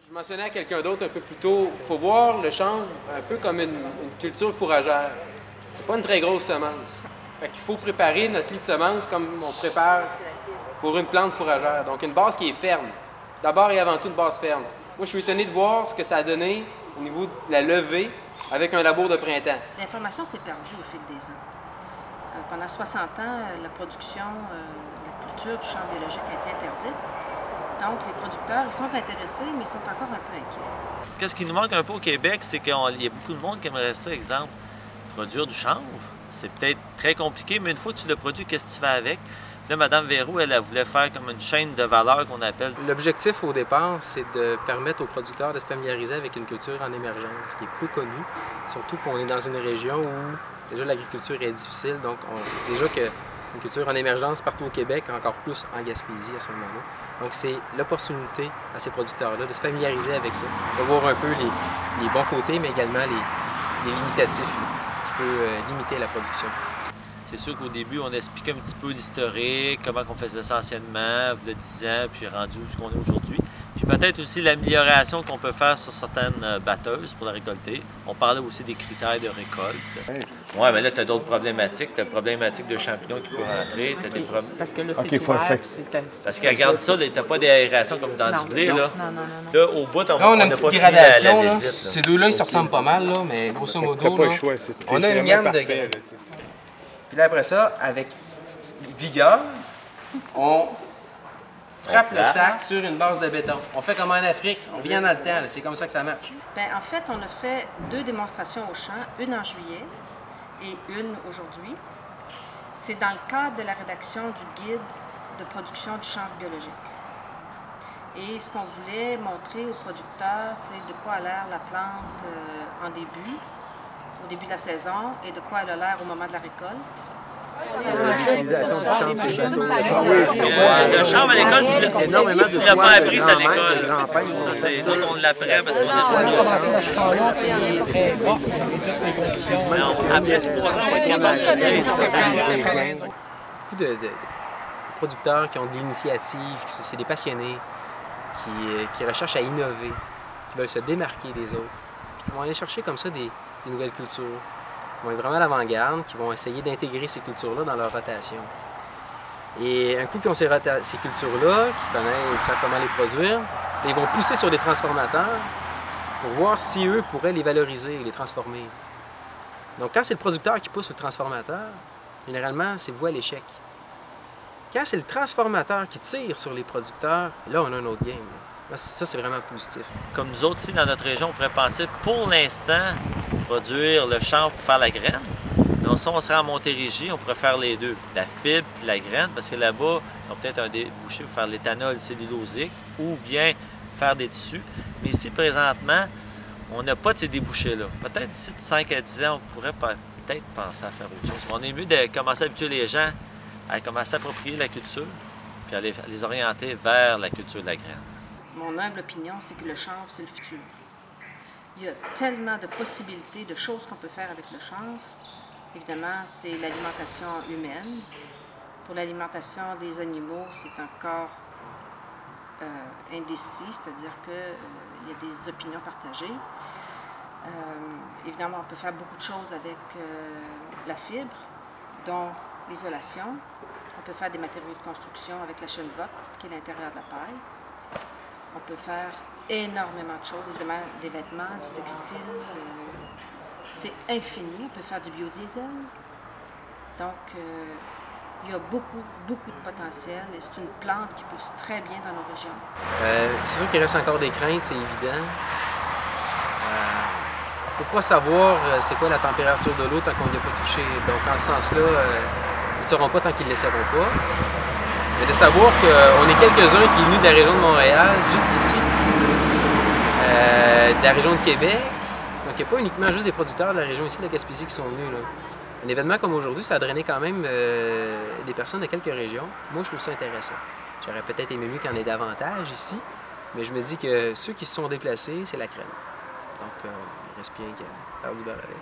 Je mentionnais à quelqu'un d'autre un peu plus tôt, il faut voir le chanvre un peu comme une culture fourragère. C'est pas une très grosse semence. Fait qu'il faut préparer notre lit de semences comme on prépare pour une plante fourragère. Donc une base qui est ferme. D'abord et avant tout une base ferme. Moi, je suis étonné de voir ce que ça a donné au niveau de la levée avec un labour de printemps. L'information s'est perdue au fil des ans. Pendant 60 ans, la production, la culture du champ biologique a été interdite. Donc, les producteurs, ils sont intéressés, mais ils sont encore un peu inquiets. Qu'est-ce qui nous manque un peu au Québec, c'est qu'il y a beaucoup de monde qui aimerait ça, exemple, produire du chanvre. C'est peut-être très compliqué, mais une fois que tu le produis, qu'est-ce que tu fais avec? Là, Mme Verroux, elle voulait faire comme une chaîne de valeur qu'on appelle. L'objectif au départ, c'est de permettre aux producteurs de se familiariser avec une culture en émergence, qui est peu connue, surtout qu'on est dans une région où déjà l'agriculture est difficile, donc déjà que c'est une culture en émergence partout au Québec, encore plus en Gaspésie à ce moment-là. Donc c'est l'opportunité à ces producteurs-là de se familiariser avec ça, de voir un peu les bons côtés, mais également les limitatifs, ce qui peut limiter la production. C'est sûr qu'au début, on expliquait un petit peu l'historique, comment on faisait ça anciennement, il y a 10 ans, puis rendu où on est aujourd'hui. Puis peut-être aussi l'amélioration qu'on peut faire sur certaines batteuses pour la récolter. On parlait aussi des critères de récolte. Oui, mais là, tu as d'autres problématiques. Tu as la problématique de champignons qui peuvent rentrer. T'as des parce que là, c'est ouvert, parce que regarde ça, tu n'as pas d'aération comme dans du blé. Là. Non. Là, au bout, là, on a une petite gradation. Là. Ces deux-là, ils se ressemblent pas mal, là, mais grosso modo, là, on a une gamme de graines. Puis là, après ça, avec vigueur, on frappe le sac sur une base de béton. On fait comme en Afrique, on vient dans le temps, c'est comme ça que ça marche. Bien, en fait, on a fait 2 démonstrations au champ, une en juillet et une aujourd'hui. C'est dans le cadre de la rédaction du guide de production du chanvre biologique. Et ce qu'on voulait montrer aux producteurs, c'est de quoi a l'air la plante au début de la saison, et de quoi elle a l'air au moment de la récolte. Le chanvre à l'école, tu l'as pas appris à l'école. Nous, on l'apprend parce qu'on a fait ça. Après 3 ans, on va être capable de beaucoup de producteurs qui ont de l'initiative, c'est des passionnés, qui recherchent à innover, qui veulent se démarquer des autres, qui vont aller chercher comme ça des nouvelles cultures, qui vont être vraiment à l'avant-garde, qui vont essayer d'intégrer ces cultures-là dans leur rotation. Et un coup qu'ils ont ces cultures-là, qui savent comment les produire, ils vont pousser sur les transformateurs pour voir si eux pourraient les valoriser et les transformer. Donc quand c'est le producteur qui pousse le transformateur, généralement, c'est voué à l'échec. Quand c'est le transformateur qui tire sur les producteurs, là, on a un autre game. Ça, c'est vraiment positif. Comme nous autres, ici, dans notre région, on pourrait penser, pour l'instant, produire le chanvre pour faire la graine. Donc, si on serait en Montérégie, on pourrait faire les deux, la fibre et la graine, parce que là-bas, on a peut-être un débouché pour faire l'éthanol cellulosique ou bien faire des tissus. Mais ici, présentement, on n'a pas de ces débouchés-là. Peut-être d'ici 5 à 10 ans, on pourrait peut-être penser à faire autre chose. Mais on est mieux de commencer à habituer les gens à commencer à approprier la culture, puis à les orienter vers la culture de la graine. Mon humble opinion, c'est que le chanvre, c'est le futur. Il y a tellement de possibilités, de choses qu'on peut faire avec le chanvre. Évidemment, c'est l'alimentation humaine. Pour l'alimentation des animaux, c'est encore indécis, c'est-à-dire qu'il y a des opinions partagées. Évidemment, on peut faire beaucoup de choses avec la fibre, dont l'isolation. On peut faire des matériaux de construction avec la chènevotte, qui est l'intérieur de la paille. On peut faire énormément de choses, évidemment des vêtements, du textile. C'est infini. On peut faire du biodiesel. Donc, il y a beaucoup de potentiel et c'est une plante qui pousse très bien dans nos régions. C'est sûr qu'il reste encore des craintes, c'est évident. On ne peut pas savoir c'est quoi la température de l'eau tant qu'on n'y a pas touché. Donc, en ce sens-là, ils ne sauront pas tant qu'ils ne le sauront pas. Mais de savoir qu'on est quelques-uns qui sont venus de la région de Montréal jusqu'ici, de la région de Québec. Donc, il n'y a pas uniquement juste des producteurs de la région ici de la Gaspésie qui sont venus. Là. Un événement comme aujourd'hui, ça a drainé quand même des personnes de quelques régions. Moi, je trouve ça intéressant. J'aurais peut-être aimé mieux qu'il y en ait davantage ici, mais je me dis que ceux qui se sont déplacés, c'est la crème. Donc, il reste bien qu'à faire du beurre avec.